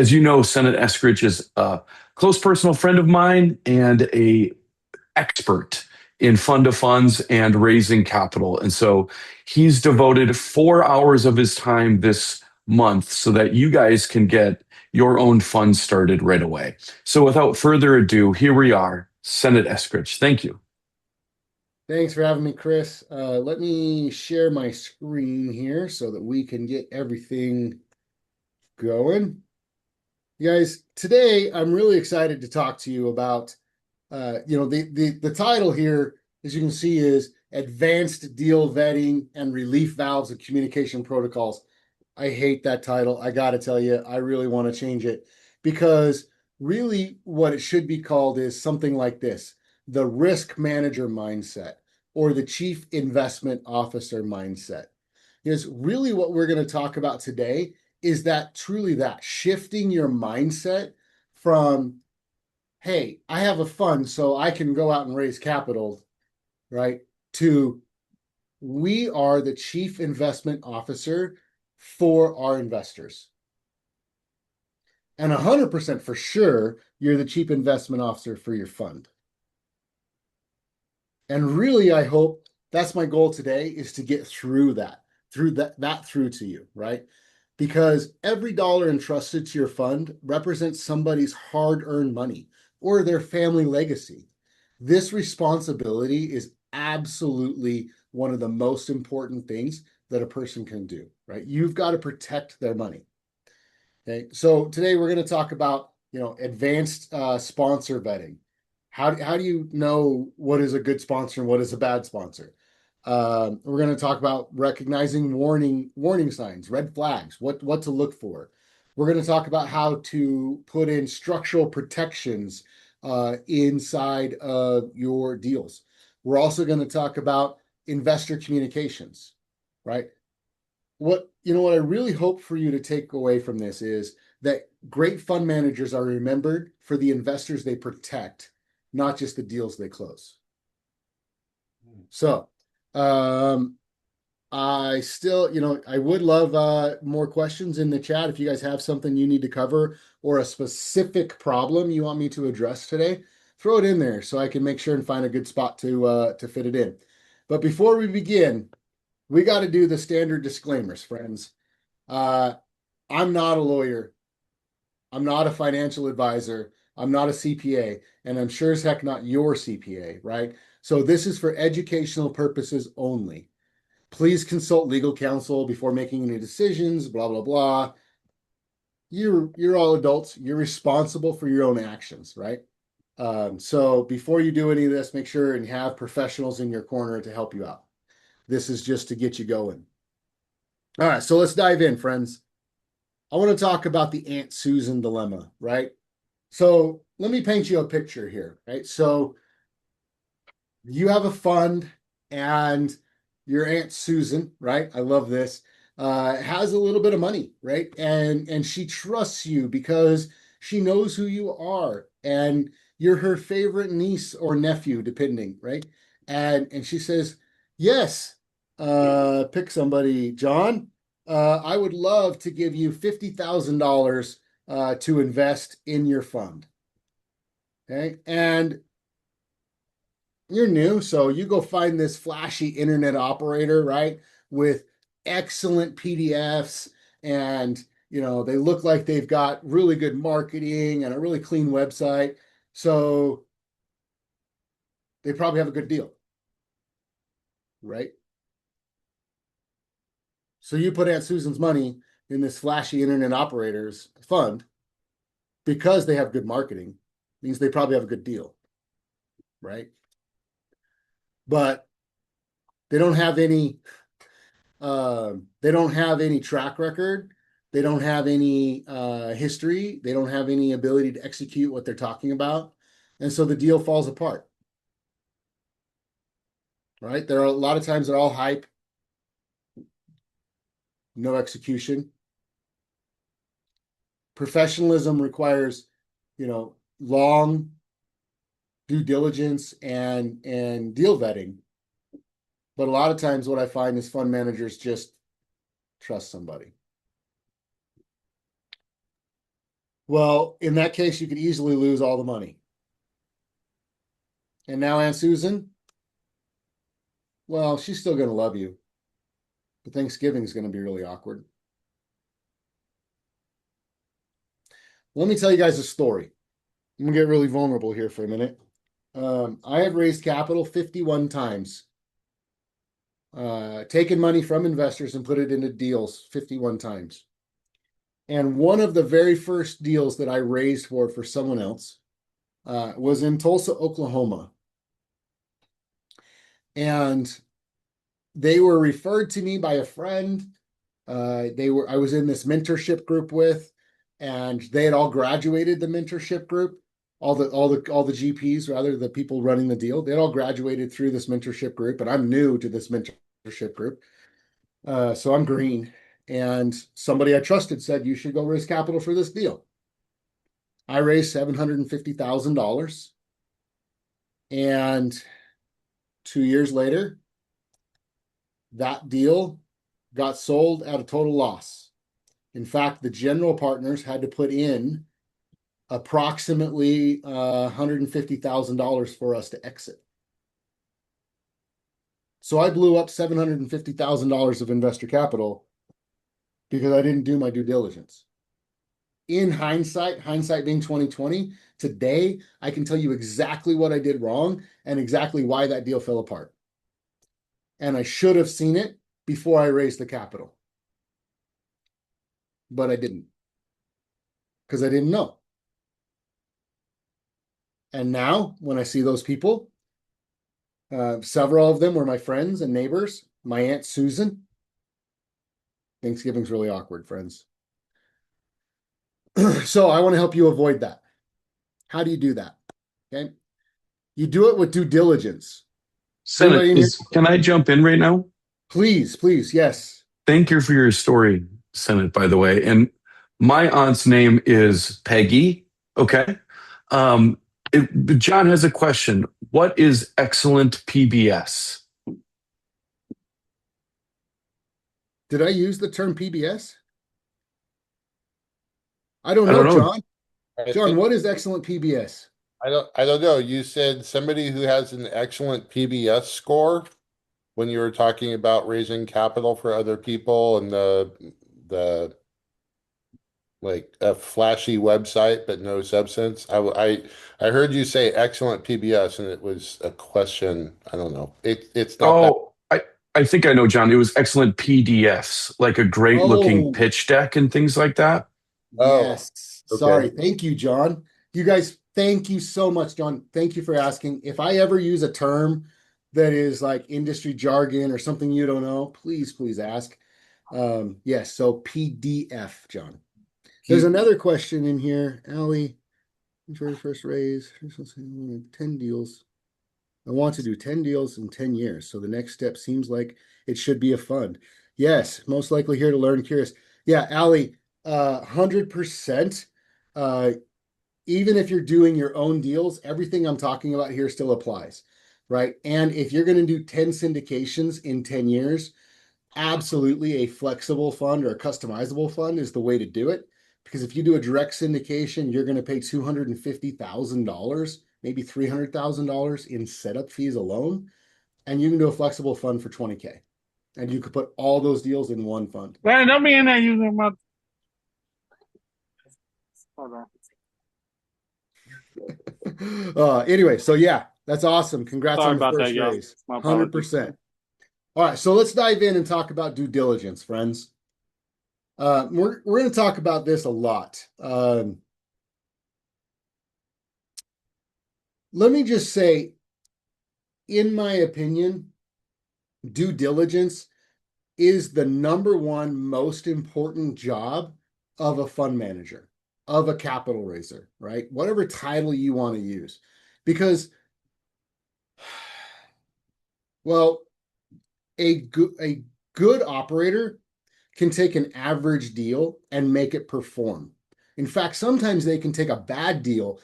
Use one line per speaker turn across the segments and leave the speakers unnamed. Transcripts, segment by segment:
As you know, Senate Eskridge is a close personal friend of mine and a expert in fund of funds and raising capital. And so he's devoted 4 hours of his time this month so that you guys can get your own fund started right away. So without further ado, here we are, Senate Eskridge. Thank you.
Thanks for having me, Chris. Let me share my screen here so that we can get everything going. You guys, today I'm really excited to talk to you about, the title here, as you can see, is Advanced Deal Vetting and Relief Valves and Communication Protocols. I hate that title. I got to tell you, I really want to change it because really what it should be called is something like this: the risk manager mindset or the chief investment officer mindset. Because really what we're going to talk about today is that truly that shifting your mindset from, hey, I have a fund so I can go out and raise capital, right? To we are the chief investment officer for our investors. And 100% for sure, you're the chief investment officer for your fund. And really, I hope that's my goal today, is to get through that through to you, right? Because every dollar entrusted to your fund represents somebody's hard-earned money or their family legacy. This responsibility is absolutely one of the most important things that a person can do, right? You've got to protect their money. Okay, so today we're going to talk about, advanced sponsor vetting. How do you know what is a good sponsor and what is a bad sponsor? We're going to talk about recognizing warning signs, red flags, what to look for. We're going to talk about how to put in structural protections inside of your deals. We're also going to talk about investor communications, right? What I really hope for you to take away from this is that great fund managers are remembered for the investors they protect, not just the deals they close. So, I still, I would love more questions in the chat. If you guys have something you need to cover or a specific problem you want me to address today, throw it in there so I can make sure and find a good spot to fit it in. But before we begin, we got to do the standard disclaimers, friends. I'm not a lawyer. I'm not a financial advisor. I'm not a CPA, and I'm sure as heck not your CPA, right? So this is for educational purposes only. Please consult legal counsel before making any decisions, blah, blah, blah. You're all adults. You're responsible for your own actions, right? So before you do any of this, make sure and have professionals in your corner to help you out. This is just to get you going. All right, so let's dive in, friends. I want to talk about the Aunt Susan dilemma, right? So let me paint you a picture here, right? So you have a fund and your Aunt Susan, right? I love this, has a little bit of money, right? And she trusts you because she knows who you are and you're her favorite niece or nephew, depending, right? And she says, yes, pick somebody, John. I would love to give you $50,000 to invest in your fund. Okay. And you're new, so you go find this flashy internet operator, right? With excellent PDFs and they look like they've got really good marketing and a really clean website. So they probably have a good deal, right? So you put Aunt Susan's money in this flashy internet operators fund because they have good marketing, means they probably have a good deal, right? But they don't have any track record. They don't have any history. They don't have any ability to execute what they're talking about. And so the deal falls apart, right? There are a lot of times they're all hype, no execution. Professionalism requires, long due diligence and deal vetting. But a lot of times what I find is fund managers just trust somebody. Well, in that case, you could easily lose all the money. And now Aunt Susan, well, she's still going to love you, but Thanksgiving is going to be really awkward. Let me tell you guys a story. I'm going to get really vulnerable here for a minute. I have raised capital 51 times, taken money from investors and put it into deals 51 times. And one of the very first deals that I raised for someone else was in Tulsa, Oklahoma. And they were referred to me by a friend. I was in this mentorship group with, and they had all graduated the mentorship group. All the GPs, rather, the people running the deal, they had all graduated through this mentorship group, and I'm new to this mentorship group. So I'm green. And somebody I trusted said, you should go raise capital for this deal. I raised $750,000. And 2 years later, that deal got sold at a total loss. In fact, the general partners had to put in approximately $150,000 for us to exit. So I blew up $750,000 of investor capital because I didn't do my due diligence. In hindsight being 2020, today I can tell you exactly what I did wrong and exactly why that deal fell apart. And I should have seen it before I raised the capital. But I didn't, because I didn't know. And now when I see those people, several of them were my friends and neighbors, my Aunt Susan. Thanksgiving's really awkward, friends. So I want to help you avoid that. How do you do that? Okay. You do it with due diligence. Is
Senate,
anybody in here?
can I jump in right now?
Please, yes.
Thank you for your story, Senate, by the way. And my aunt's name is Peggy. Okay. Um, John has a question. What is excellent PBS?
Did I use the term PBS? I don't
I don't
know,
know.
John.
I
John,
think
what is excellent PBS?
I don't know. You said somebody who has an excellent PBS score when you were talking about raising capital for other people and the like a flashy website but no substance. I heard you say excellent PBS and it was a question. I don't know. It's not that.
Oh, I think I know, John. It was excellent PDFs, like a great looking
Oh,
pitch deck and things like that.
Oh,
yes.
okay.
Sorry. Thank you, John. You guys, thank you so much, John. Thank you for asking. If I ever use a term that is like industry jargon or something you don't know, please ask. Yes, so PDF, John. There's
P
another question in here. Allie, very first raise, 10 deals. I want to do 10 deals in 10 years. So the next step seems like it should be a fund. Yes, most likely here to learn, curious. Yeah, Allie, 100%. Uh, even if you're doing your own deals, everything I'm talking about here still applies, right? And if you're going to do 10 syndications in 10 years, absolutely a flexible fund or a customizable fund is the way to do it. Because if you do a direct syndication, you're going to pay $250,000, maybe $300,000 in setup fees alone. And you can do a flexible fund for 20K. And you could put all those deals in one fund.
Well, no viene ayuda más. Hold on.
Anyway, so yeah, that's awesome. Congrats
Sorry
on the
about that,
first
y'all.
raise.
My apologies.
100%. All right, so let's dive in and talk about due diligence, friends. We're going to talk about this a lot. Let me just say, in my opinion, due diligence is the number one most important job of a fund manager, of a capital raiser, right? Whatever title you want to use. Because, well, a good operator can take an average deal and make it perform. In fact, sometimes they can take a bad deal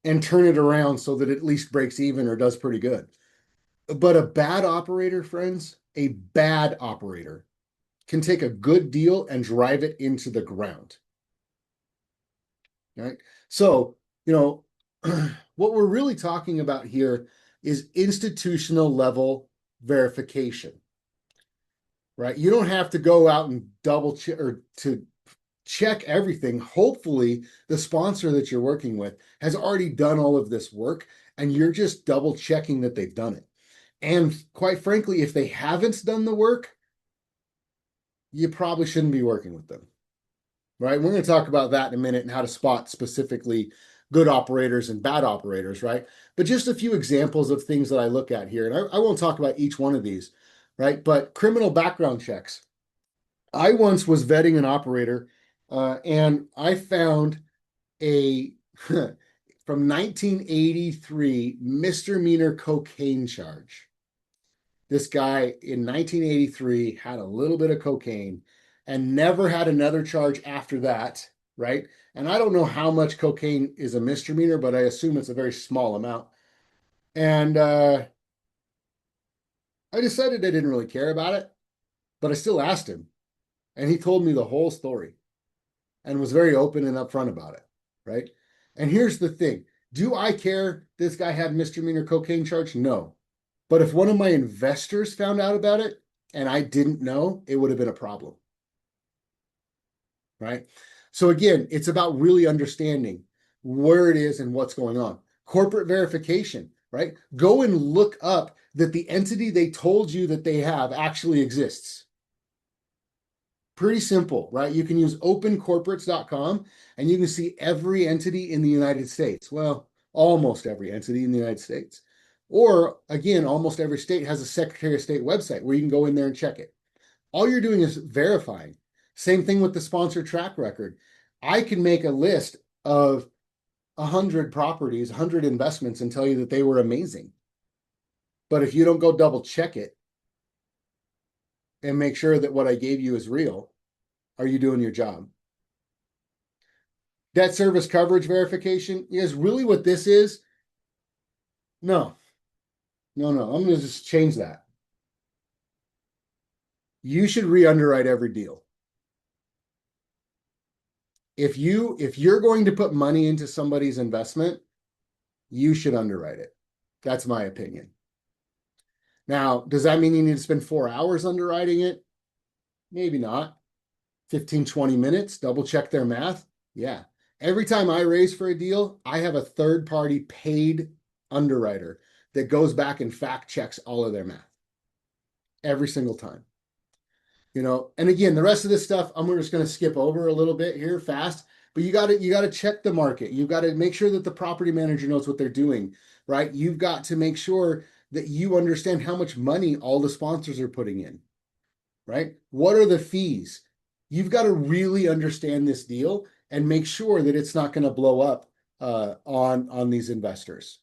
and turn it around so that it at least breaks even or does pretty good. But a bad operator, friends, a bad operator can take a good deal and drive it into the ground. right? So, what we're really talking about here is institutional level verification, right? You don't have to go out and double check or to check everything. Hopefully, the sponsor that you're working with has already done all of this work and you're just double checking that they've done it. And quite frankly, if they haven't done the work, you probably shouldn't be working with them, right? We're going to talk about that in a minute and how to spot specifically good operators and bad operators, right? But just a few examples of things that I look at here. And I won't talk about each one of these, right? But criminal background checks. I once was vetting an operator and I found a from 1983 misdemeanor cocaine charge. This guy in 1983 had a little bit of cocaine and never had another charge after that, right? And I don't know how much cocaine is a misdemeanor, but I assume it's a very small amount. And I decided I didn't really care about it, but I still asked him. And he told me the whole story and was very open and upfront about it, right? And here's the thing. Do I care this guy had misdemeanor cocaine charge? No. But if one of my investors found out about it and I didn't know, it would have been a problem, right? So again, it's about really understanding where it is and what's going on. Corporate verification, right? Go and look up that the entity they told you that they have actually exists. Pretty simple, right? You can use opencorporates.com and you can see every entity in the United States. Well, almost every entity in the United States. Or again, almost every state has a Secretary of State website where you can go in there and check it. All you're doing is verifying. Same thing with the sponsor track record. I can make a list of 100 properties, 100 investments and tell you that they were amazing. But if you don't go double check it and make sure that what I gave you is real, are you doing your job? Debt service coverage verification is really what this is. No. I'm going to just change that. You should re-underwrite every deal. If you're going to put money into somebody's investment, you should underwrite it. That's my opinion. Now, does that mean you need to spend 4 hours underwriting it? Maybe not. 15, 20 minutes, double check their math. Yeah. Every time I raise for a deal, I have a third party paid underwriter that goes back and fact checks all of their math every single time. And again, the rest of this stuff, I'm just going to skip over a little bit here fast, but you got to check the market. You've got to make sure that the property manager knows what they're doing, right? You've got to make sure that you understand how much money all the sponsors are putting in, right? What are the fees? You've got to really understand this deal and make sure that it's not going to blow up on these investors.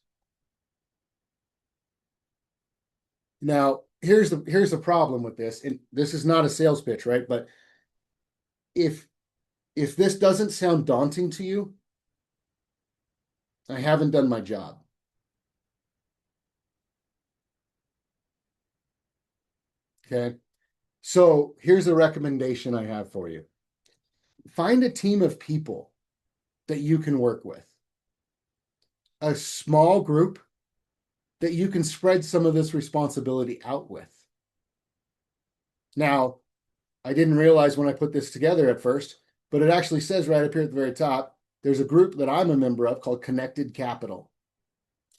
Now, here's the problem with this, and this is not a sales pitch, right? But if this doesn't sound daunting to you, I haven't done my job. Okay. So here's a recommendation I have for you. Find a team of people that you can work with. A small group that you can spread some of this responsibility out with. Now, I didn't realize when I put this together at first, but it actually says right up here at the very top, there's a group that I'm a member of called Connected Capital.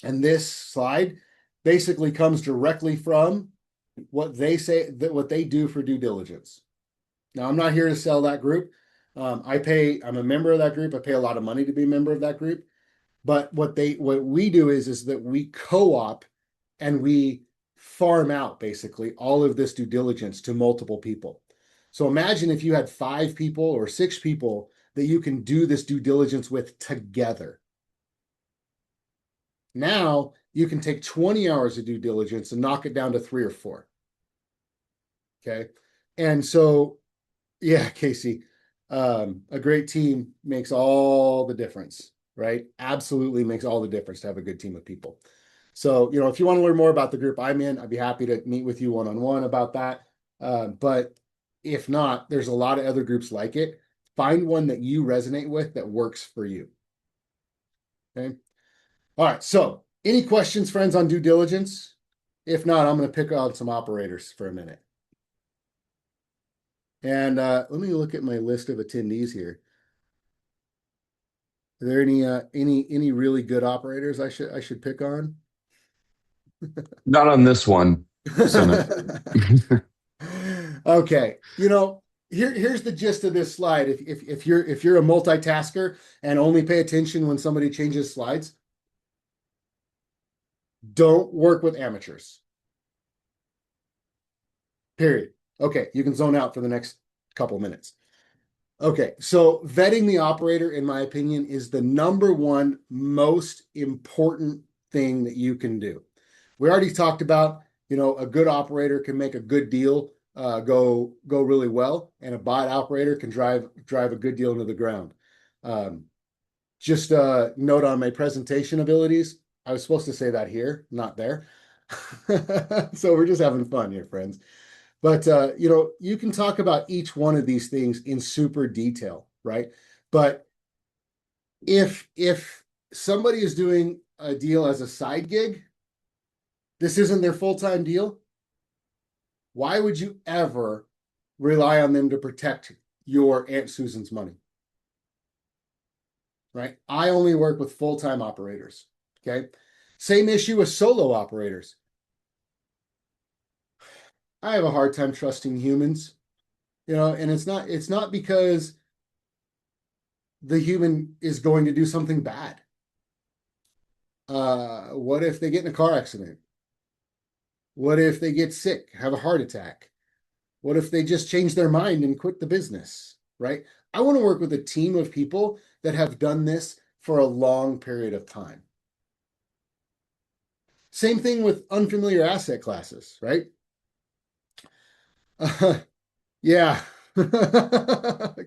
And this slide basically comes directly from what they say, that what they do for due diligence. Now, I'm not here to sell that group. I'm a member of that group. I pay a lot of money to be a member of that group. But what we do is that we co-op and we farm out basically all of this due diligence to multiple people. So imagine if you had 5 people or 6 people that you can do this due diligence with together. Now you can take 20 hours of due diligence and knock it down to 3 or 4. Okay. And so, yeah, Casey, a great team makes all the difference, right? Absolutely makes all the difference to have a good team of people. So, if you want to learn more about the group I'm in, I'd be happy to meet with you one-on-one about that. But if not, there's a lot of other groups like it. Find one that you resonate with that works for you. Okay. All right. So any questions, friends, on due diligence? If not, I'm going to pick on some operators for a minute. And let me look at my list of attendees here. Are there any really good operators I should pick on?
Not on this one, Senate.
Okay. Here's the gist of this slide. If you're a multitasker and only pay attention when somebody changes slides, don't work with amateurs. Period. Okay, you can zone out for the next couple minutes. Okay, so vetting the operator, in my opinion, is the number one most important thing that you can do. We already talked about, a good operator can make a good deal go really well, and a bad operator can drive a good deal into the ground. Just a note on my presentation abilities. I was supposed to say that here, not there. So we're just having fun here, friends. But you can talk about each one of these things in super detail, right? But if somebody is doing a deal as a side gig, this isn't their full-time deal, why would you ever rely on them to protect your Aunt Susan's money? Right? I only work with full-time operators. Okay. Same issue with solo operators. I have a hard time trusting humans, and it's not because the human is going to do something bad. What if they get in a car accident? What if they get sick, have a heart attack? What if they just change their mind and quit the business, right? I want to work with a team of people that have done this for a long period of time. Same thing with unfamiliar asset classes, right? Yeah.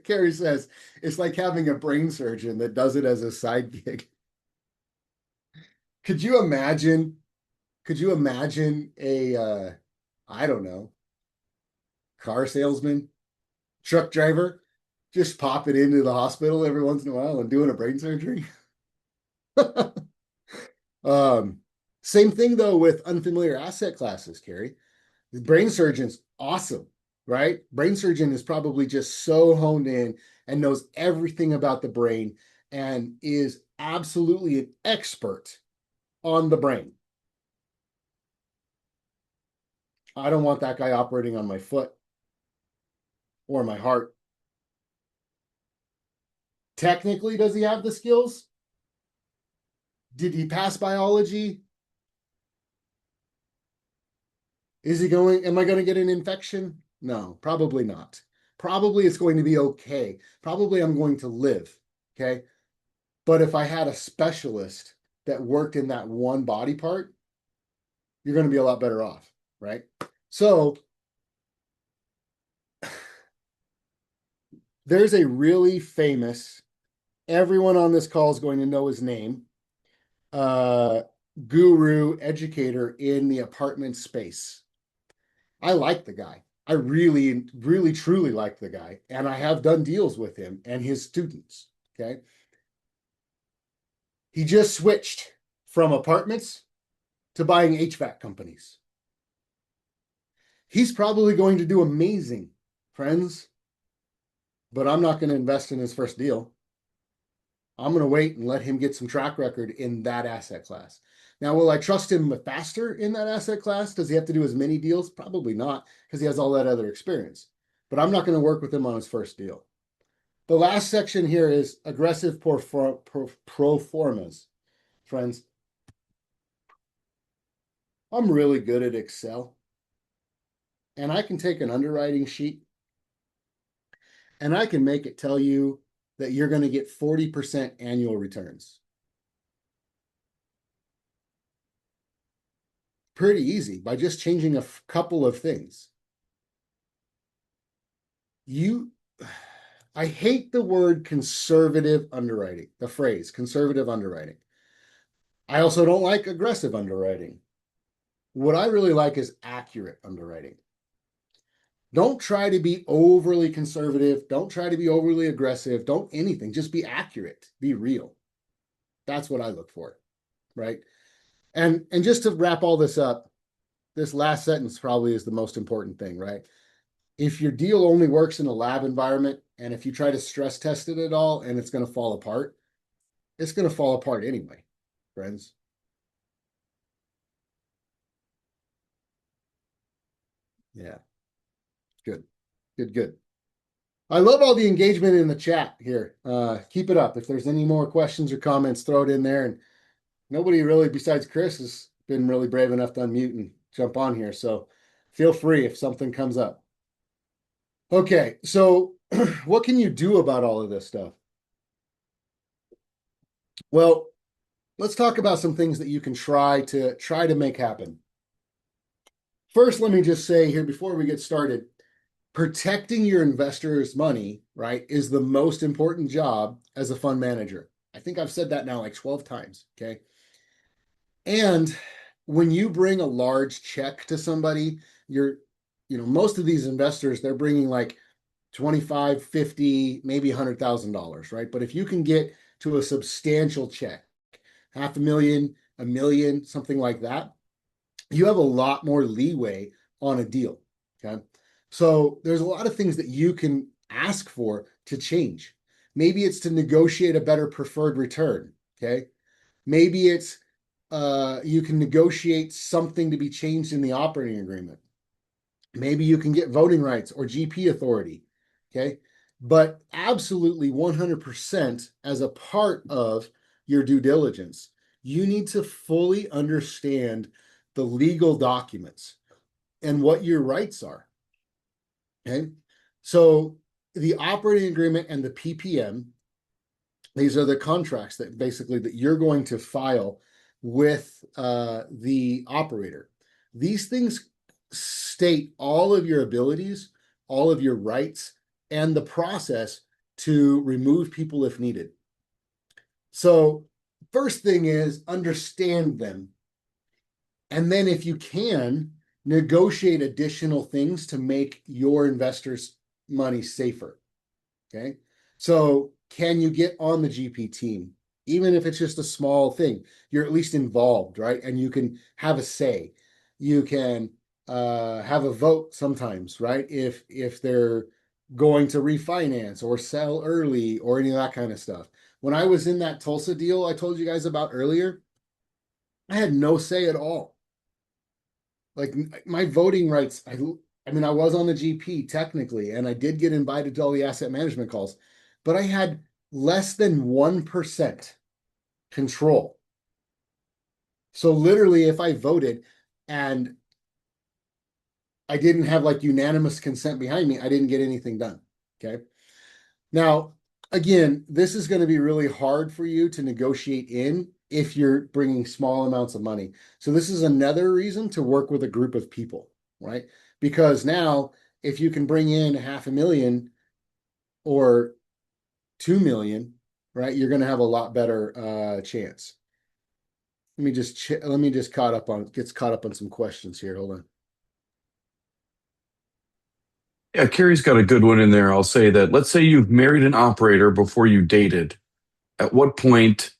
Carrie says, it's like having a brain surgeon that does it as a side gig. Could you imagine a, I don't know, car salesman, truck driver, just popping into the hospital every once in a while and doing a brain surgery? Same thing though with unfamiliar asset classes, Carrie. The brain surgeon's awesome, right? Brain surgeon is probably just so honed in and knows everything about the brain and is absolutely an expert on the brain. I don't want that guy operating on my foot or my heart. Technically, does he have the skills? Did he pass biology? Am I going to get an infection? No, probably not. Probably it's going to be okay. Probably I'm going to live. Okay. But if I had a specialist that worked in that one body part, you're going to be a lot better off. Right. So there's a really famous, everyone on this call is going to know his name, guru educator in the apartment space. I like the guy. I really, really, truly like the guy. And I have done deals with him and his students. Okay. He just switched from apartments to buying HVAC companies. He's probably going to do amazing, friends, but I'm not going to invest in his first deal. I'm going to wait and let him get some track record in that asset class. Now, will I trust him faster in that asset class? Does he have to do as many deals? Probably not, because he has all that other experience. But I'm not going to work with him on his first deal. The last section here is aggressive pro formas. Friends, I'm really good at Excel. And I can take an underwriting sheet and I can make it tell you that you're going to get 40% annual returns. Pretty easy by just changing a couple of things. I hate the word conservative underwriting, the phrase conservative underwriting. I also don't like aggressive underwriting. What I really like is accurate underwriting. Don't try to be overly conservative. Don't try to be overly aggressive. Don't anything. Just be accurate. Be real. That's what I look for, right? And just to wrap all this up, this last sentence probably is the most important thing, right? If your deal only works in a lab environment, and if you try to stress test it at all and it's going to fall apart, it's going to fall apart anyway, friends. Yeah. Good. Good, good. I love all the engagement in the chat here. Keep it up. If there's any more questions or comments, throw it in there. And nobody really besides Chris has been really brave enough to unmute and jump on here. So feel free if something comes up. Okay, so what can you do about all of this stuff? Well, let's talk about some things that you can try to make happen. First, let me just say here before we get started, protecting your investors' money, right, is the most important job as a fund manager. I think I've said that now like 12 times, okay? And when you bring a large check to somebody, most of these investors, they're bringing like 25, 50, maybe $100,000, right? But if you can get to a substantial check, $500,000, $1 million, something like that, you have a lot more leeway on a deal, okay? So there's a lot of things that you can ask for to change. Maybe it's to negotiate a better preferred return, okay? Maybe it's you can negotiate something to be changed in the operating agreement. Maybe you can get voting rights or GP authority, okay? But absolutely 100% as a part of your due diligence, you need to fully understand the legal documents and what your rights are, okay? So the operating agreement and the PPM, these are the contracts that basically that you're going to file with the operator. These things state all of your abilities, all of your rights, and the process to remove people if needed. So first thing is understand them. And then if you can, negotiate additional things to make your investors' money safer, okay? So can you get on the GP team? Even if it's just a small thing, you're at least involved, right? And you can have a say. You can have a vote sometimes, right? If they're going to refinance or sell early or any of that kind of stuff. When I was in that Tulsa deal I told you guys about earlier, I had no say at all. Like my voting rights, I mean, I was on the GP technically, and I did get invited to all the asset management calls, but I had less than 1% control. So literally, if I voted and I didn't have like unanimous consent behind me, I didn't get anything done. Okay. Now, again, this is going to be really hard for you to negotiate in if you're bringing small amounts of money. So this is another reason to work with a group of people, right? Because now if you can bring in $500,000 or 2 million, right, you're going to have a lot better chance. Let me just get caught up on some questions here. Hold on.
Yeah, Carrie's got a good one in there. I'll say that. Let's say you've married an operator before you dated. At what point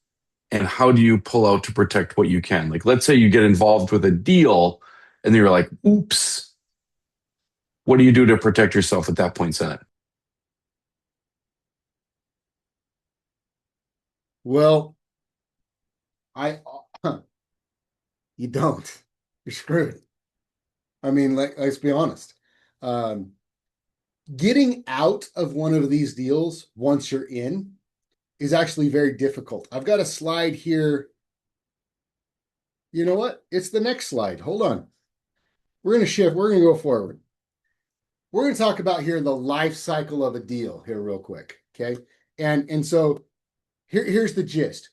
and how do you pull out to protect what you can? Like, let's say you get involved with a deal and you're like, oops. What do you do to protect yourself at that point, Senate?
Well, you don't. You're screwed. I mean, let's be honest. Getting out of one of these deals once you're in is actually very difficult. I've got a slide here. You know what? It's the next slide. Hold on. We're going to shift. We're going to go forward. We're going to talk about here the life cycle of a deal here real quick. Okay. And so here's the gist.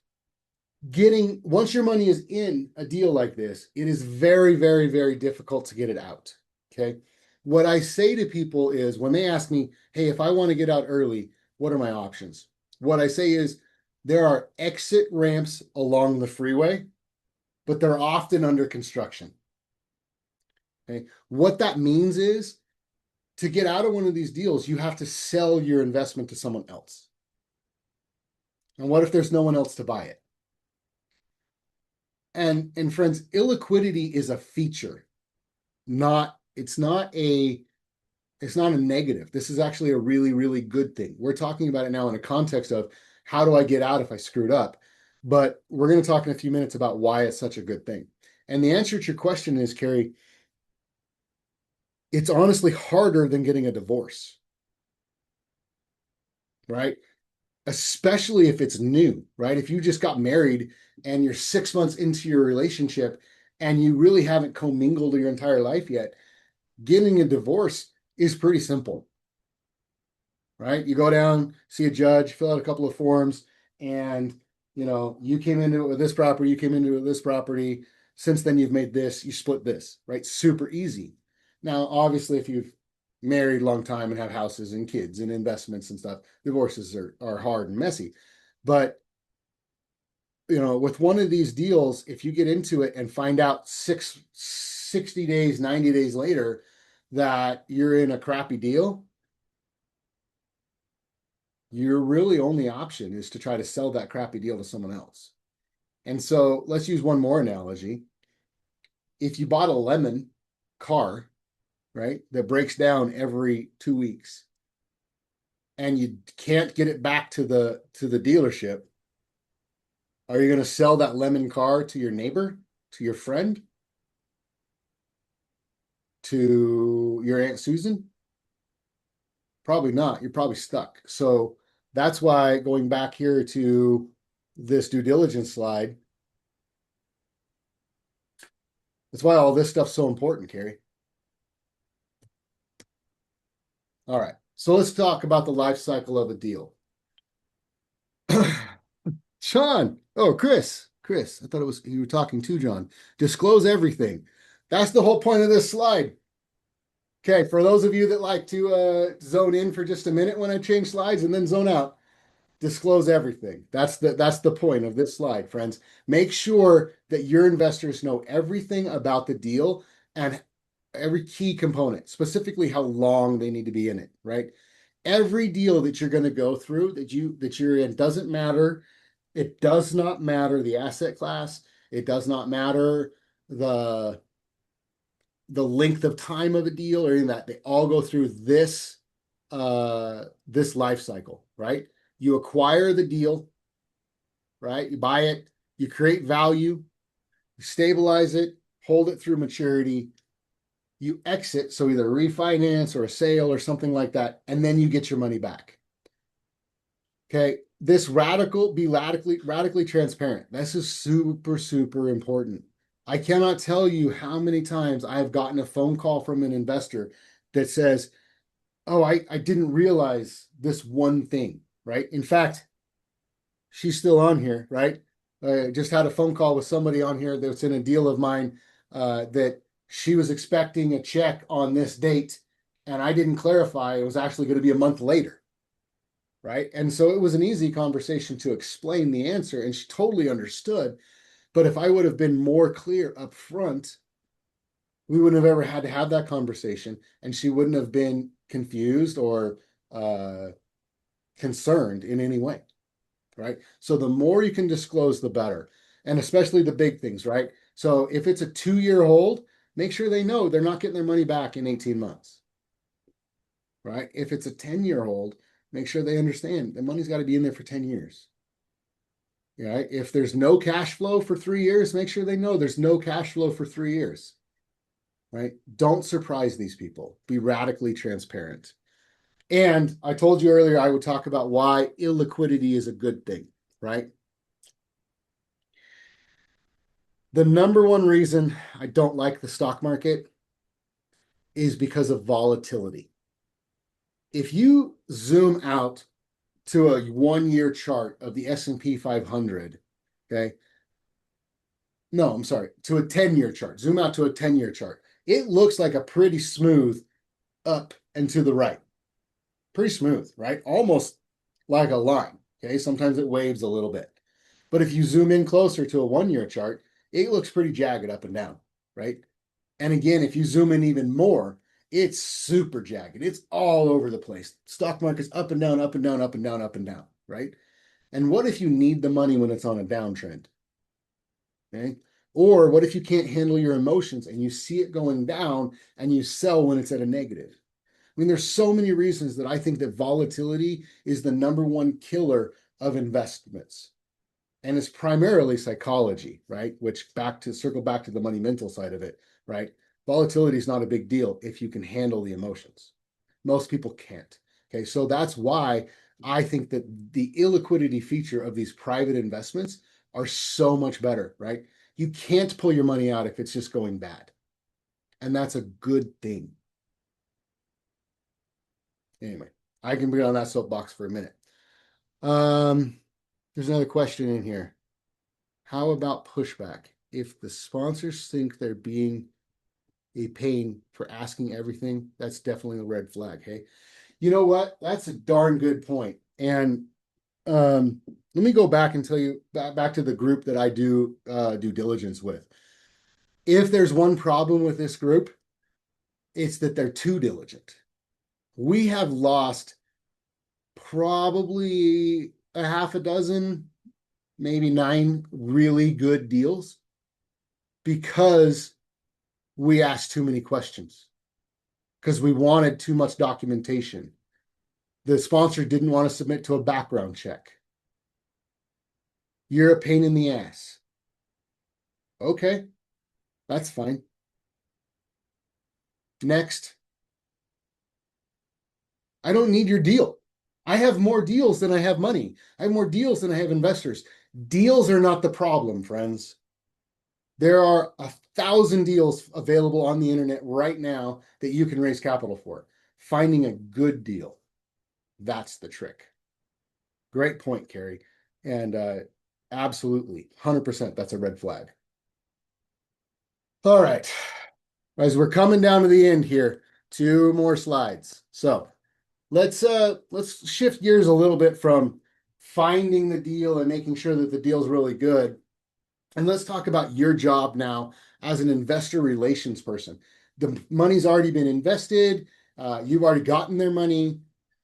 Once your money is in a deal like this, it is very, very, very difficult to get it out. Okay. What I say to people is when they ask me, hey, if I want to get out early, what are my options? What I say is there are exit ramps along the freeway, but they're often under construction. Okay. What that means is to get out of one of these deals, you have to sell your investment to someone else. And what if there's no one else to buy it? And friends, illiquidity is a feature, it's not a negative. This is actually a really, really good thing. We're talking about it now in a context of how do I get out if I screwed up? But we're going to talk in a few minutes about why it's such a good thing. And the answer to your question is, Carrie, it's honestly harder than getting a divorce, right? Especially if it's new, right? If you just got married and you're 6 months into your relationship and you really haven't commingled your entire life yet, getting a divorce is pretty simple, right? You go down, see a judge, fill out a couple of forms, and you came into it with this property, you came into it with this property. Since then, you've made this, you split this, right? Super easy. Now, obviously, if you've married a long time and have houses and kids and investments and stuff, divorces are hard and messy. But with one of these deals, if you get into it and find out 60 days, 90 days later that you're in a crappy deal, your really only option is to try to sell that crappy deal to someone else. And so let's use one more analogy. If you bought a lemon car, right, that breaks down every 2 weeks and you can't get it back to the dealership, are you going to sell that lemon car to your neighbor, to your friend, to your Aunt Susan? Probably not. You're probably stuck. So that's why, going back here to this due diligence slide, that's why all this stuff's so important, Carrie. All right. So let's talk about the life cycle of a deal. Sean. Oh, Chris, I thought you were talking to John. Disclose everything. That's the whole point of this slide. Okay, for those of you that like to zone in for just a minute when I change slides and then zone out, disclose everything. That's the point of this slide, friends. Make sure that your investors know everything about the deal and every key component, specifically how long they need to be in it, right? Every deal that you're going to go through that you're in doesn't matter. It does not matter the asset class. It does not matter the length of time of a deal or anything that. They all go through this life cycle, right? You acquire the deal, right? You buy it, you create value, you stabilize it, hold it through maturity, you exit, so either refinance or a sale or something like that, and then you get your money back. Okay, be radically transparent. This is super, super important. I cannot tell you how many times I've gotten a phone call from an investor that says, oh, I didn't realize this one thing, right? In fact, she's still on here, right? I just had a phone call with somebody on here that's in a deal of mine that she was expecting a check on this date, and I didn't clarify it was actually going to be a month later, right? And so it was an easy conversation to explain the answer, and she totally understood. But if I would have been more clear up front, we wouldn't have ever had to have that conversation, and she wouldn't have been confused or concerned in any way, right? So the more you can disclose, the better, and especially the big things, right? So if it's a 2-year hold, make sure they know they're not getting their money back in 18 months, right? If it's a 10-year hold, make sure they understand the money's got to be in there for 10 years. Right? If there's no cash flow for 3 years, make sure they know there's no cash flow for 3 years. Right? Don't surprise these people. Be radically transparent. And I told you earlier I would talk about why illiquidity is a good thing, right? The number one reason I don't like the stock market is because of volatility. If you zoom out to a 1-year chart of the S&P 500, okay? No, I'm sorry, to a 10-year chart. Zoom out to a 10-year chart. It looks like a pretty smooth up and to the right. Pretty smooth, right? Almost like a line, okay? Sometimes it waves a little bit. But if you zoom in closer to a 1-year chart, it looks pretty jagged up and down, right? And again, if you zoom in even more, it's super jagged. It's all over the place. Stock market's up and down, up and down, up and down, up and down, right? And what if you need the money when it's on a downtrend? Okay. Or what if you can't handle your emotions and you see it going down and you sell when it's at a negative? I mean, there's so many reasons that I think that volatility is the number one killer of investments. And it's primarily psychology, right? Which circle back to the money mental side of it, right? Volatility is not a big deal if you can handle the emotions. Most people can't. Okay, so that's why I think that the illiquidity feature of these private investments are so much better, right? You can't pull your money out if it's just going bad. And that's a good thing. Anyway, I can be on that soapbox for a minute. There's another question in here. How about pushback? If the sponsors think they're being a pain for asking everything, that's definitely a red flag. Hey, you know what? That's a darn good point. And let me go back and tell you back to the group that I do due diligence with. If there's one problem with this group, it's that they're too diligent. We have lost probably a half a dozen, maybe 9 really good deals because we asked too many questions, because we wanted too much documentation. The sponsor didn't want to submit to a background check. You're a pain in the ass. Okay, that's fine. Next. I don't need your deal. I have more deals than I have money. I have more deals than I have investors. Deals are not the problem, friends. There are 1,000 deals available on the internet right now that you can raise capital for. Finding a good deal, that's the trick. Great point, Carrie. And absolutely, 100%, that's a red flag. All right, as we're coming down to the end here, 2 more slides. So let's shift gears a little bit from finding the deal and making sure that the deal's really good. And let's talk about your job now as an investor relations person. The money's already been invested. You've already gotten their money.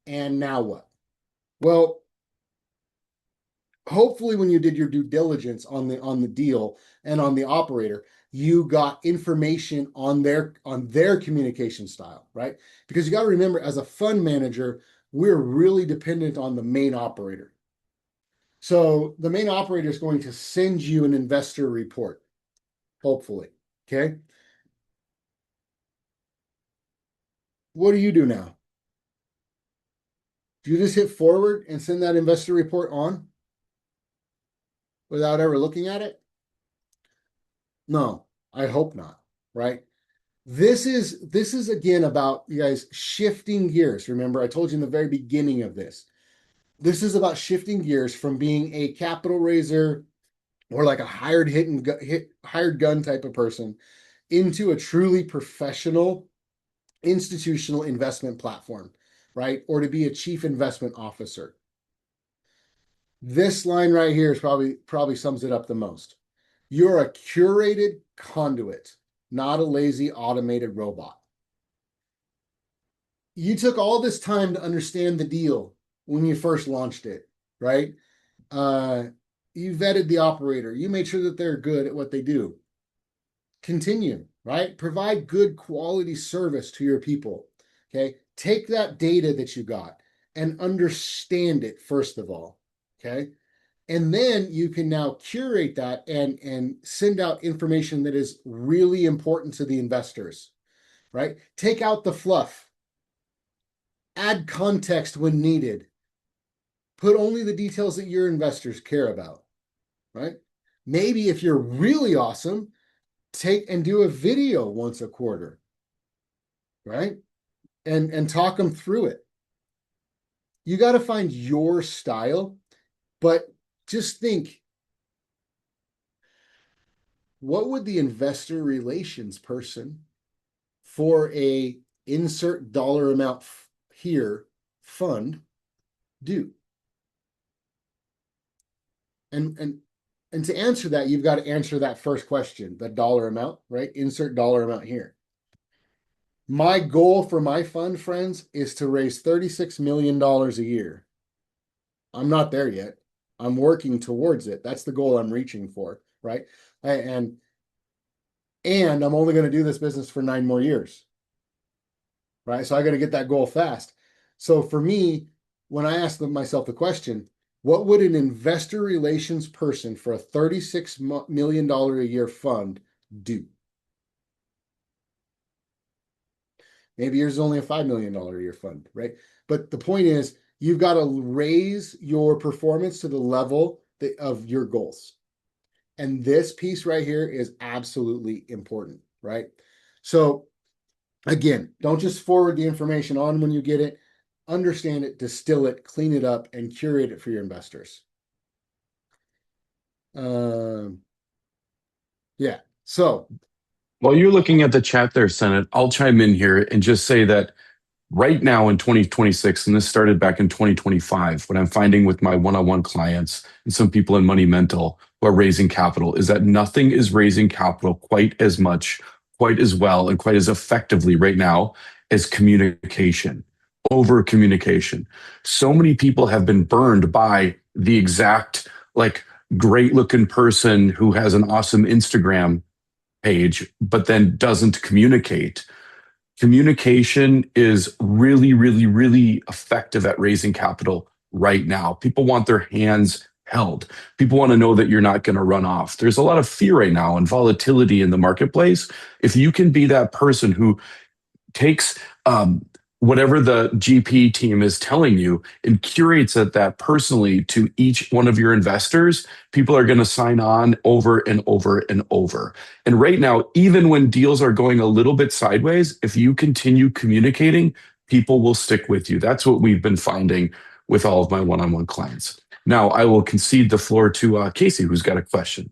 And now what? Well, hopefully when you did your due diligence on the deal and on the operator, you got information on their communication style, right? Because you got to remember, as a fund manager, we're really dependent on the main operator. So the main operator is going to send you an investor report, hopefully. Okay. What do you do now? Do you just hit forward and send that investor report on without ever looking at it? No, I hope not, right? This is again about, you guys, shifting gears. Remember, I told you in the very beginning of this. This is about shifting gears from being a capital raiser or like a hired gun type of person into a truly professional institutional investment platform, right? Or to be a chief investment officer. This line right here is probably sums it up the most. You're a curated conduit, not a lazy automated robot. You took all this time to understand the deal when you first launched it, right? You vetted the operator. You made sure that they're good at what they do. Continue, right? Provide good quality service to your people, okay? Take that data that you got and understand it, first of all, okay? And then you can now curate that and send out information that is really important to the investors, right? Take out the fluff. Add context when needed. Put only the details that your investors care about, right? Maybe if you're really awesome, take and do a video once a quarter, right? And talk them through it. You got to find your style, but just think, what would the investor relations person for a insert dollar amount here fund do? And to answer that, you've got to answer that first question, the dollar amount, right? Insert dollar amount here. My goal for my fund, friends, is to raise $36 million a year. I'm not there yet. I'm working towards it. That's the goal I'm reaching for, right? And and I'm only going to do this business for 9 more years, right? So I got to get that goal fast. So for me, when I ask myself the question, what would an investor relations person for a $36 million a year fund do? Maybe yours is only a $5 million a year fund, right? But the point is, you've got to raise your performance to the level of your goals. And this piece right here is absolutely important, right? So again, don't just forward the information on when you get it. Understand it, distill it, clean it up, and curate it for your investors. Yeah. So
While you're looking at the chat there, Senate, I'll chime in here and just say that right now in 2026, and this started back in 2025, what I'm finding with my one-on-one clients and some people in Money Mental who are raising capital is that nothing is raising capital quite as much, quite as well, and quite as effectively right now as communication, over communication. So many people have been burned by the exact, like, great looking person who has an awesome Instagram page, but then doesn't communicate. Communication is really, really, really effective at raising capital right now. People want their hands held. People want to know that you're not going to run off. There's a lot of fear right now and volatility in the marketplace. If you can be that person who takes whatever the GP team is telling you and curates that personally to each one of your investors, people are going to sign on over and over and over. And right now, even when deals are going a little bit sideways, if you continue communicating, people will stick with you. That's what we've been finding with all of my one-on-one clients. Now, I will concede the floor to Casey, who's got a question.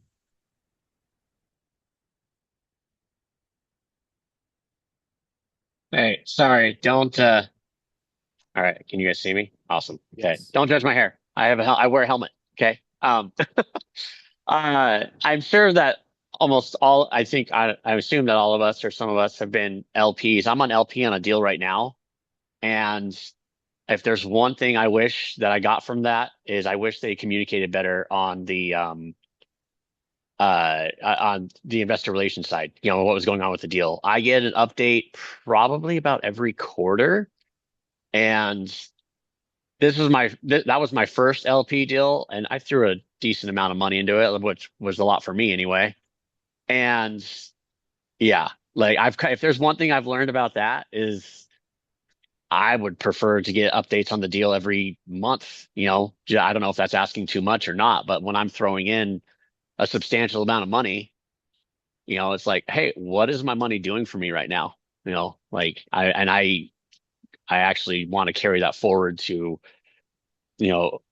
Hey, sorry, don't all right, can you guys see me? Awesome. Okay.
yes.
Don't judge my hair. I wear a helmet. Okay. I'm sure that almost all I assume that all of us or some of us have been LPs. I'm on LP on a deal right now. And if there's one thing I wish that I got from that is I wish they communicated better on the investor relations side, what was going on with the deal. I get an update probably about every quarter. And that was my first LP deal, and I threw a decent amount of money into it, which was a lot for me anyway. And yeah, like if there's one thing I've learned about that is I would prefer to get updates on the deal every month. I don't know if that's asking too much or not, but when I'm throwing in a substantial amount of money, it's like, hey, what is my money doing for me right now? Like I actually want to carry that forward to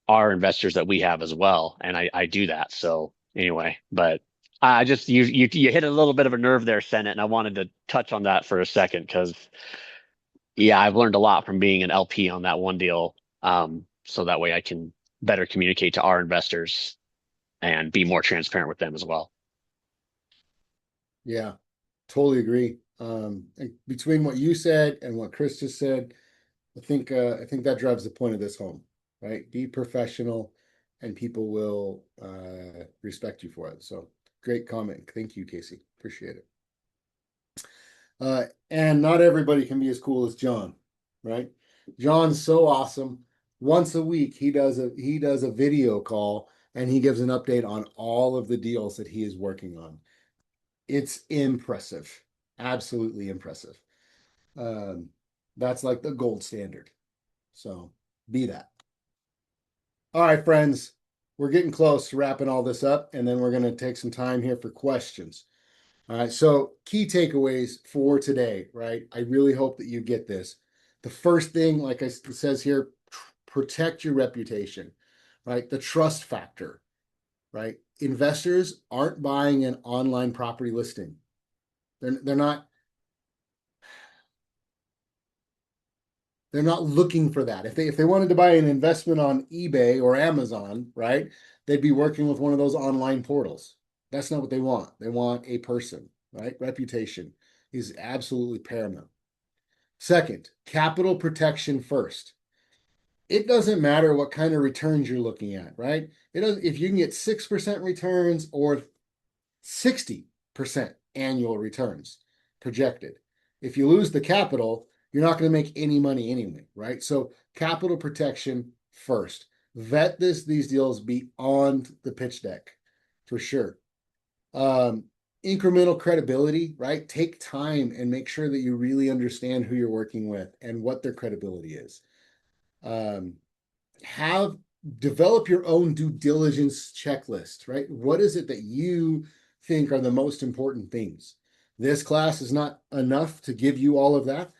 our investors that we have as well. And I do that. So anyway, but I just, you hit a little bit of a nerve there, Senate. And I wanted to touch on that for a second because yeah, I've learned a lot from being an LP on that one deal. So that way I can better communicate to our investors and be more transparent with them as well.
Yeah, totally agree. And between what you said and what Chris just said, I think that drives the point of this home, right? Be professional, and people will respect you for it. So great comment. Thank you, Casey. Appreciate it. And not everybody can be as cool as John, right? John's so awesome. Once a week, he does a video call and he gives an update on all of the deals that he is working on. It's impressive, absolutely impressive. That's like the gold standard. So be that. All right, friends, we're getting close to wrapping all this up, and then we're going to take some time here for questions. All right, so key takeaways for today, right? I really hope that you get this. The first thing, like it says here, protect your reputation, right? The trust factor, right? Investors aren't buying an online property listing. They're not looking for that. If they wanted to buy an investment on eBay or Amazon, right, they'd be working with one of those online portals. That's not what they want. They want a person, right? Reputation is absolutely paramount. Second, capital protection first. It doesn't matter what kind of returns you're looking at, right? If you can get 6% returns or 60% annual returns projected. If you lose the capital, you're not going to make any money anyway, right? So capital protection first. Vet these deals beyond the pitch deck for sure. Incremental credibility, right? Take time and make sure that you really understand who you're working with and what their credibility is. Develop your own due diligence checklist, right? What is it that you think are the most important things? This class is not enough to give you all of that.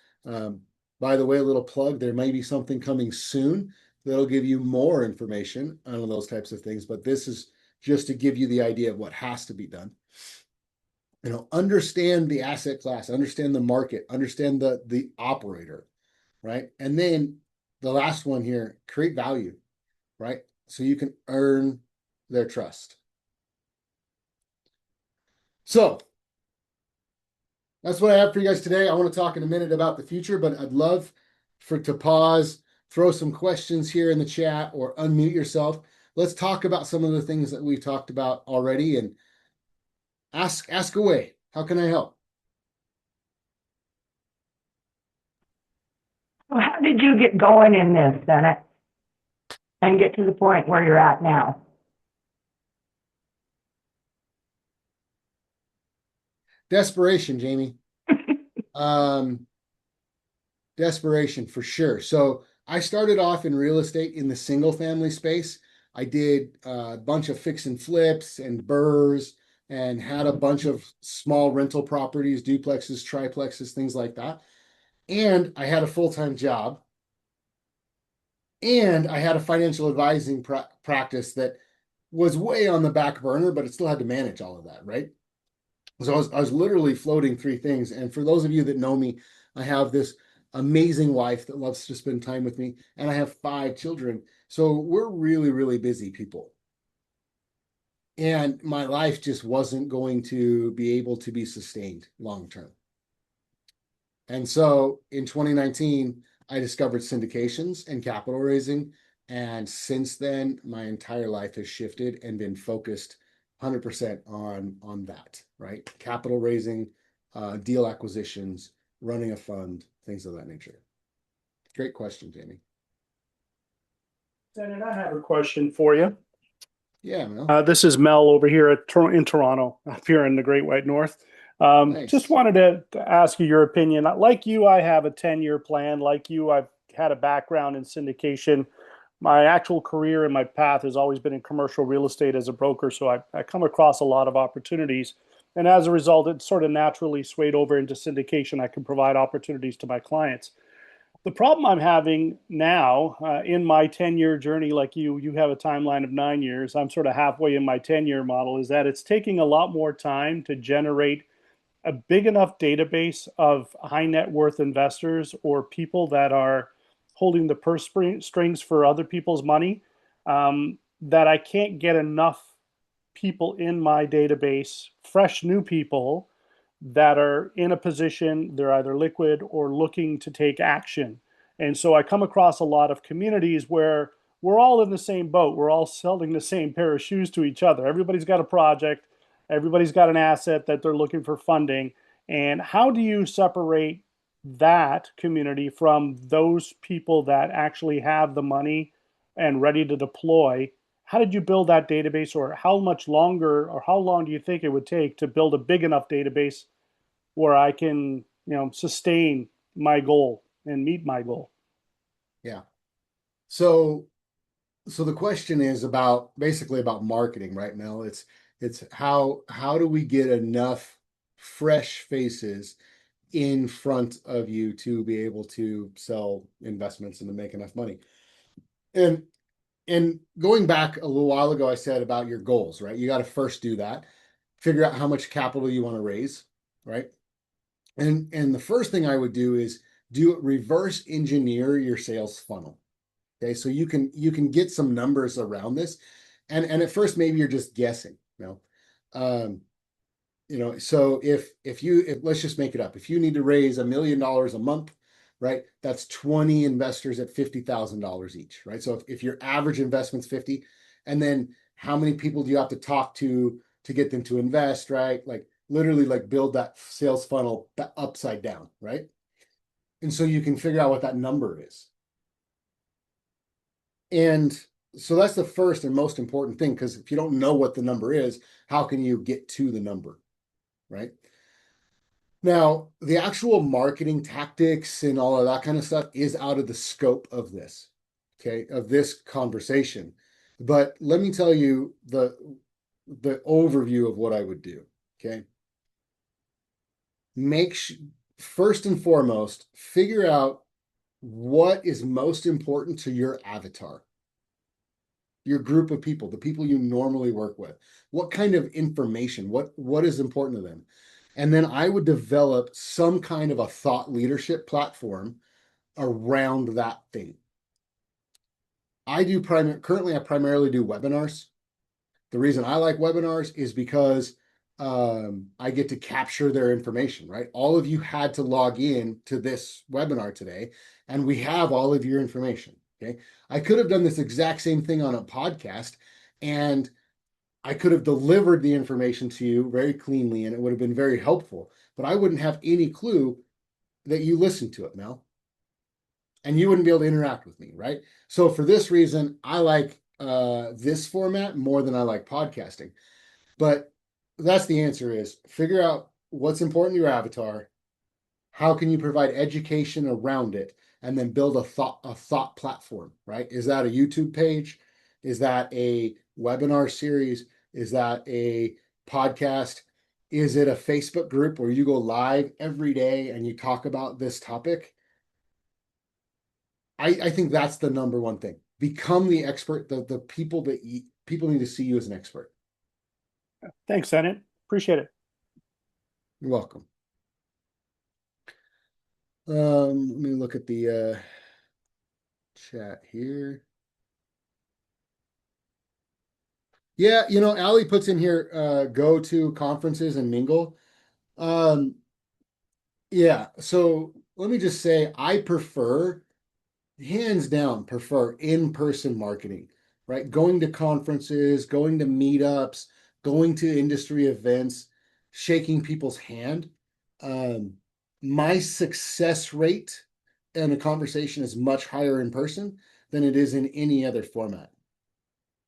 By the way, a little plug, there may be something coming soon that'll give you more information on those types of things, but this is just to give you the idea of what has to be done. Understand the asset class, understand the market, understand the operator, right? And then the last one here, create value, right? So you can earn their trust. So that's what I have for you guys today. I want to talk in a minute about the future, but I'd love to pause, throw some questions here in the chat, or unmute yourself. Let's talk about some of the things that we've talked about already, and ask away. How can I help?
Well, how did you get going in this, Bennett, and get to the point where you're at now?
Desperation, Jamie. Desperation for sure. So I started off in real estate in the single family space. I did a bunch of fix and flips and burrs and had a bunch of small rental properties, duplexes, triplexes, things like that. And I had a full-time job. And I had a financial advising practice that was way on the back burner, but it still had to manage all of that, right? So I was literally floating three things. And for those of you that know me, I have this amazing wife that loves to spend time with me, and I have 5 children. So we're really, really busy people. And my life just wasn't going to be able to be sustained long term. And so in 2019, I discovered syndications and capital raising. And since then, my entire life has shifted and been focused 100% on that, right? Capital raising, deal acquisitions, running a fund, things of that nature. Great question, Jamie.
Bennett, I have a question for you.
Yeah, Mel.
This is Mel over here in Toronto, up here in the Great White North.
Nice.
Just wanted to ask you your opinion. Like you, I have a 10-year plan. Like you, I've had a background in syndication. My actual career and my path has always been in commercial real estate as a broker, so I come across a lot of opportunities. And as a result, it sort of naturally swayed over into syndication. I can provide opportunities to my clients. The problem I'm having now in my 10-year journey, like you have a timeline of 9 years. I'm sort of halfway in my 10-year model, is that it's taking a lot more time to generate a big enough database of high net worth investors or people that are holding the purse strings for other people's money, that I can't get enough people in my database, fresh new people that are in a position, they're either liquid or looking to take action. And so I come across a lot of communities where we're all in the same boat. We're all selling the same pair of shoes to each other. Everybody's got a project. Everybody's got an asset that they're looking for funding. And how do you separate that community from those people that actually have the money and ready to deploy? How did you build that database, or how much longer, or how long do you think it would take to build a big enough database where I can, sustain my goal and meet my goal?
Yeah. So the question is basically about marketing, right, Mel? It's how do we get enough fresh faces in front of you to be able to sell investments and to make enough money? And going back a little while ago, I said about your goals, right? You got to first do that, figure out how much capital you want to raise, right? And the first thing I would do is reverse engineer your sales funnel. Okay, so you can get some numbers around this, and at first maybe you're just guessing, so if let's just make it up, if you need to raise $1 million a month, right, that's 20 investors at $50,000 each, right? So if your average investment's 50, and then how many people do you have to talk to get them to invest, right? Like literally like build that sales funnel upside down, right? And so you can figure out what that number is. And so that's the first and most important thing, because if you don't know what the number is, how can you get to the number, right? Now, the actual marketing tactics and all of that kind of stuff is out of the scope of this, okay, of this conversation. But let me tell you the overview of what I would do, okay? First and foremost, figure out what is most important to your avatar, your group of people, the people you normally work with. What kind of information, what is important to them? And then I would develop some kind of a thought leadership platform around that thing. Currently I primarily do webinars. The reason I like webinars is because I get to capture their information, right? All of you had to log in to this webinar today, and we have all of your information, okay? I could have done this exact same thing on a podcast, and I could have delivered the information to you very cleanly, and it would have been very helpful, but I wouldn't have any clue that you listened to it, Mel. And you wouldn't be able to interact with me, right? So for this reason, I like this format more than I like podcasting. But that's the answer is figure out what's important to your avatar. How can you provide education around it? And then build a thought platform, right? Is that a YouTube page? Is that a webinar series? Is that a podcast? Is it a Facebook group where you go live every day and you talk about this topic? I think that's the number one thing. Become the expert. The people people need to see you as an expert.
Thanks, Senate. Appreciate it.
You're welcome. Let me look at the chat here. Yeah, Allie puts in here, go to conferences and mingle. Yeah, so let me just say, I hands down, prefer in-person marketing, right? Going to conferences, going to meetups, going to industry events, shaking people's hand. My success rate in a conversation is much higher in person than it is in any other format,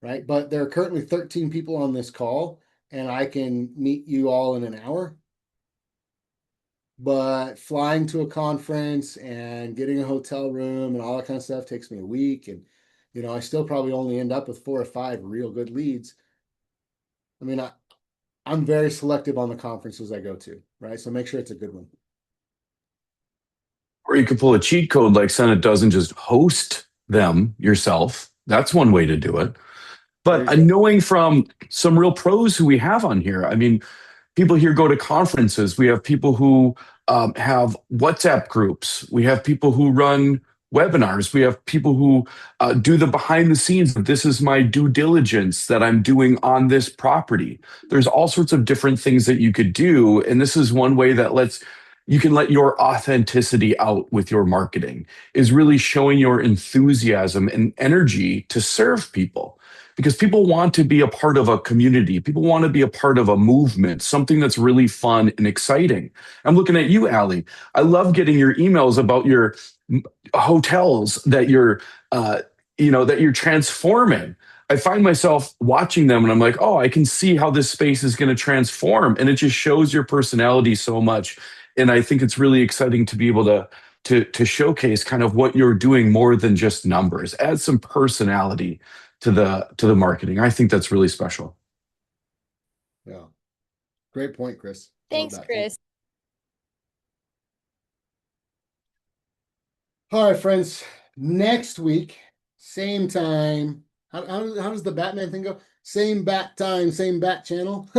right? But there are currently 13 people on this call, and I can meet you all in an hour. But flying to a conference and getting a hotel room and all that kind of stuff takes me a week. And, I still probably only end up with 4 or 5 real good leads. I mean, I'm very selective on the conferences I go to, right? So make sure it's a good one.
Or you could pull a cheat code like Senate does and just host them yourself. That's one way to do it. But knowing from some real pros who we have on here, I mean, people here go to conferences. We have people who have WhatsApp groups. We have people who run webinars. We have people who do the behind the scenes. This is my due diligence that I'm doing on this property. There's all sorts of different things that you could do. And this is one way that you can let your authenticity out with your marketing, is really showing your enthusiasm and energy to serve people. Because people want to be a part of a community. People want to be a part of a movement, something that's really fun and exciting. I'm looking at you, Allie. I love getting your emails about your hotels that you're transforming. I find myself watching them and I'm like, oh, I can see how this space is going to transform. And it just shows your personality so much. And I think it's really exciting to be able to showcase kind of what you're doing more than just numbers. Add some personality to the marketing. I think that's really special.
Yeah. Great point, Chris.
Thanks, Chris.
All right, friends. Next week, same time. How does the Batman thing go? Same bat time, same bat channel.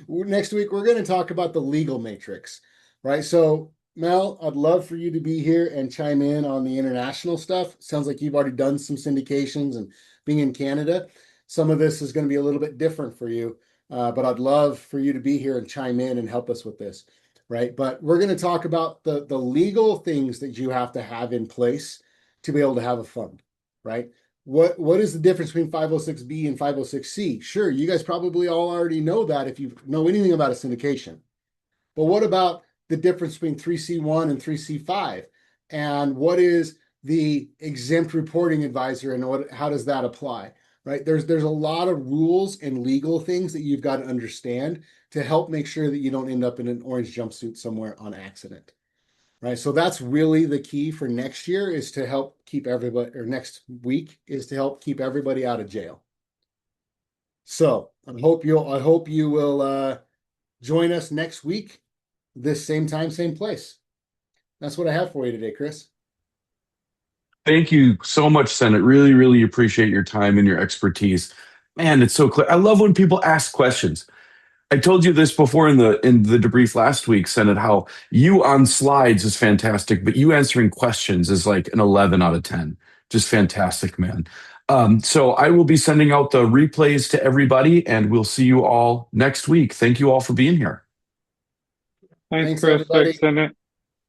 Next week, we're going to talk about the legal matrix, right? So, Mel, I'd love for you to be here and chime in on the international stuff. Sounds like you've already done some syndications, and being in Canada, some of this is going to be a little bit different for you. But I'd love for you to be here and chime in and help us with this, right? But we're going to talk about the legal things that you have to have in place to be able to have a fund, right? what is the difference between 506B and 506C? Sure, you guys probably all already know that if you know anything about a syndication. But what about the difference between 3C1 and 3C5? And what is the exempt reporting advisor and how does that apply? Right? There's a lot of rules and legal things that you've got to understand to help make sure that you don't end up in an orange jumpsuit somewhere on accident. Right. So that's really the key for next year is to help keep everybody, or next week is to help keep everybody out of jail. So I hope you will join us next week, this same time, same place. That's what I have for you today, Chris.
Thank you so much, Senate. Really, really appreciate your time and your expertise. Man, it's so clear. I love when people ask questions. I told you this before in the debrief last week, Senate, how you on slides is fantastic, but you answering questions is like an 11 out of 10. Just fantastic, man. So I will be sending out the replays to everybody, and we'll see you all next week. Thank you all for being here.
Thanks,
Thanks,
Chris.
everybody.
Thanks, Senate.